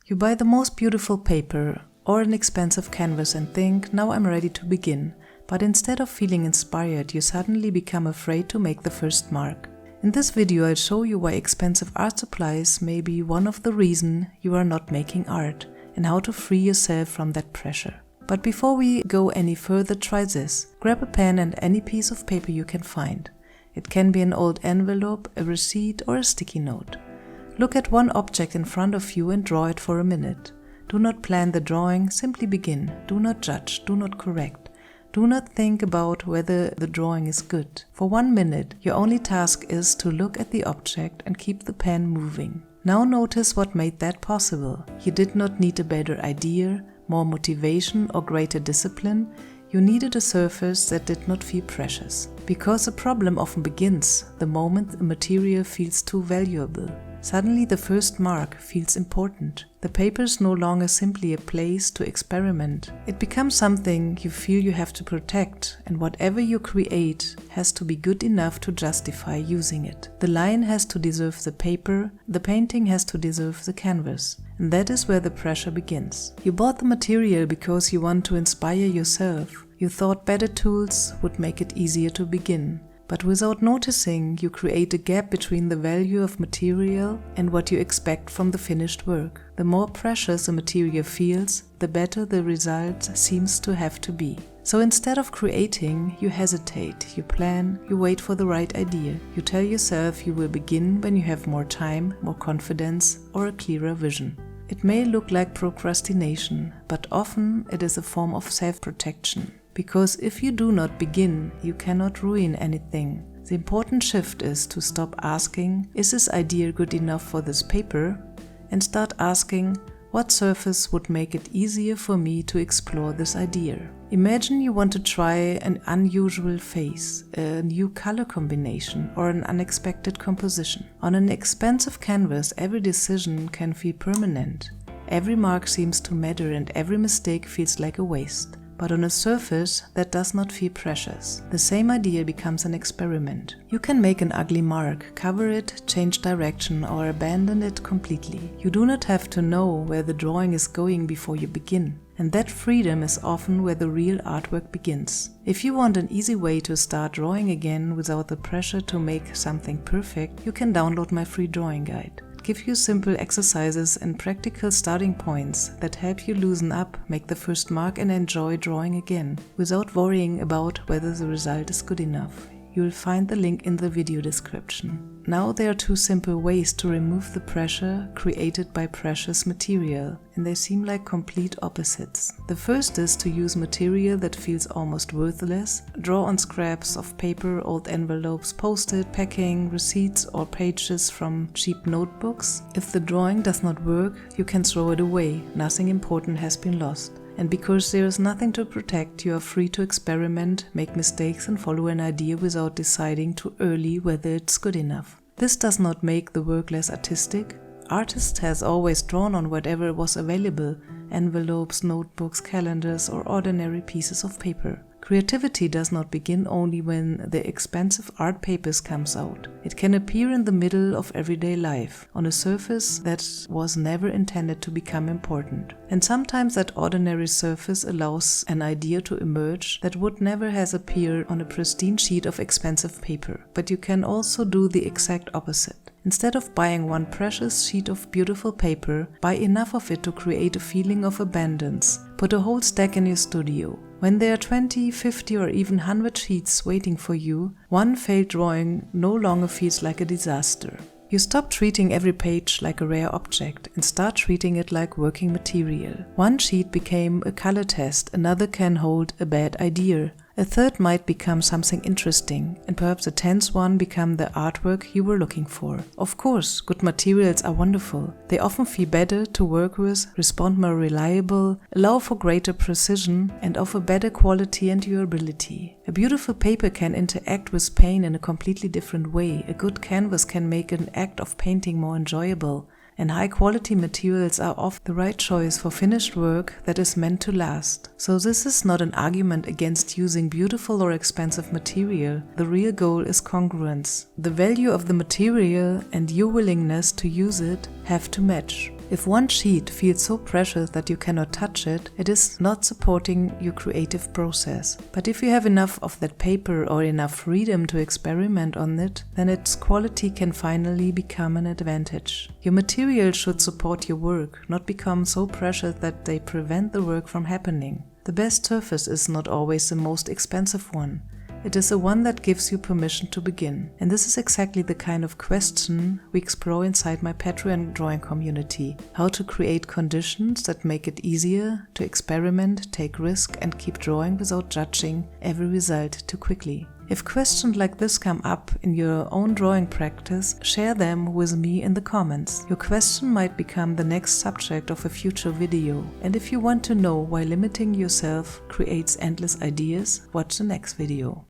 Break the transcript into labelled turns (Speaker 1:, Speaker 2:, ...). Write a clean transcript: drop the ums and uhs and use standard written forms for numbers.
Speaker 1: You buy the most beautiful paper or an expensive canvas and think, now I'm ready to begin. But instead of feeling inspired, you suddenly become afraid to make the first mark. In this video, I'll show you why expensive art supplies may be one of the reasons you are not making art and how to free yourself from that pressure. But before we go any further, try this. Grab a pen and any piece of paper you can find. It can be an old envelope, a receipt, or a sticky note. Look at one object in front of you and draw it for a minute. Do not plan the drawing, simply begin. Do not judge, do not correct. Do not think about whether the drawing is good. For 1 minute, your only task is to look at the object and keep the pen moving. Now notice what made that possible. You did not need a better idea, more motivation, or greater discipline. You needed a surface that did not feel precious. Because the problem often begins the moment a material feels too valuable. Suddenly the first mark feels important. The paper is no longer simply a place to experiment. It becomes something you feel you have to protect, and whatever you create has to be good enough to justify using it. The line has to deserve the paper, the painting has to deserve the canvas. And that is where the pressure begins. You bought the material because you want to inspire yourself. You thought better tools would make it easier to begin. But without noticing, you create a gap between the value of material and what you expect from the finished work. The more precious a material feels, the better the result seems to have to be. So instead of creating, you hesitate, you plan, you wait for the right idea. You tell yourself you will begin when you have more time, more confidence, or a clearer vision. It may look like procrastination, but often it is a form of self-protection. Because if you do not begin, you cannot ruin anything. The important shift is to stop asking, is this idea good enough for this paper? And start asking, what surface would make it easier for me to explore this idea? Imagine you want to try an unusual face, a new color combination, or an unexpected composition. On an expensive canvas, every decision can feel permanent. Every mark seems to matter and every mistake feels like a waste. But on a surface that does not feel precious, the same idea becomes an experiment. You can make an ugly mark, cover it, change direction, or abandon it completely. You do not have to know where the drawing is going before you begin. And that freedom is often where the real artwork begins. If you want an easy way to start drawing again without the pressure to make something perfect, you can download my free drawing guide. Give you simple exercises and practical starting points that help you loosen up, make the first mark and enjoy drawing again, without worrying about whether the result is good enough. You will find the link in the video description. Now there are 2 simple ways to remove the pressure created by precious material, and they seem like complete opposites. The first is to use material that feels almost worthless. Draw on scraps of paper, old envelopes, post-it, packing, receipts, or pages from cheap notebooks. If the drawing does not work, you can throw it away. Nothing important has been lost. And because there is nothing to protect, you are free to experiment, make mistakes and follow an idea without deciding too early whether it's good enough. This does not make the work less artistic. Artists has always drawn on whatever was available: envelopes, notebooks, calendars, or ordinary pieces of paper. Creativity does not begin only when the expensive art papers comes out. It can appear in the middle of everyday life, on a surface that was never intended to become important. And sometimes that ordinary surface allows an idea to emerge that would never have appeared on a pristine sheet of expensive paper. But you can also do the exact opposite. Instead of buying one precious sheet of beautiful paper, buy enough of it to create a feeling of abundance. Put a whole stack in your studio. When there are 20, 50 or even 100 sheets waiting for you, one failed drawing no longer feels like a disaster. You stop treating every page like a rare object and start treating it like working material. One sheet became a color test, another can hold a bad idea. A third might become something interesting, and perhaps a 10th one become the artwork you were looking for. Of course, good materials are wonderful. They often feel better to work with, respond more reliable, allow for greater precision, and offer better quality and durability. A beautiful paper can interact with paint in a completely different way. A good canvas can make an act of painting more enjoyable. And high-quality materials are often the right choice for finished work that is meant to last. So this is not an argument against using beautiful or expensive material. The real goal is congruence. The value of the material and your willingness to use it have to match. If one sheet feels so precious that you cannot touch it, it is not supporting your creative process. But if you have enough of that paper or enough freedom to experiment on it, then its quality can finally become an advantage. Your materials should support your work, not become so precious that they prevent the work from happening. The best surface is not always the most expensive one. It is the one that gives you permission to begin. And this is exactly the kind of question we explore inside my Patreon drawing community. How to create conditions that make it easier to experiment, take risk, and keep drawing without judging every result too quickly. If questions like this come up in your own drawing practice, share them with me in the comments. Your question might become the next subject of a future video. And if you want to know why limiting yourself creates endless ideas, watch the next video.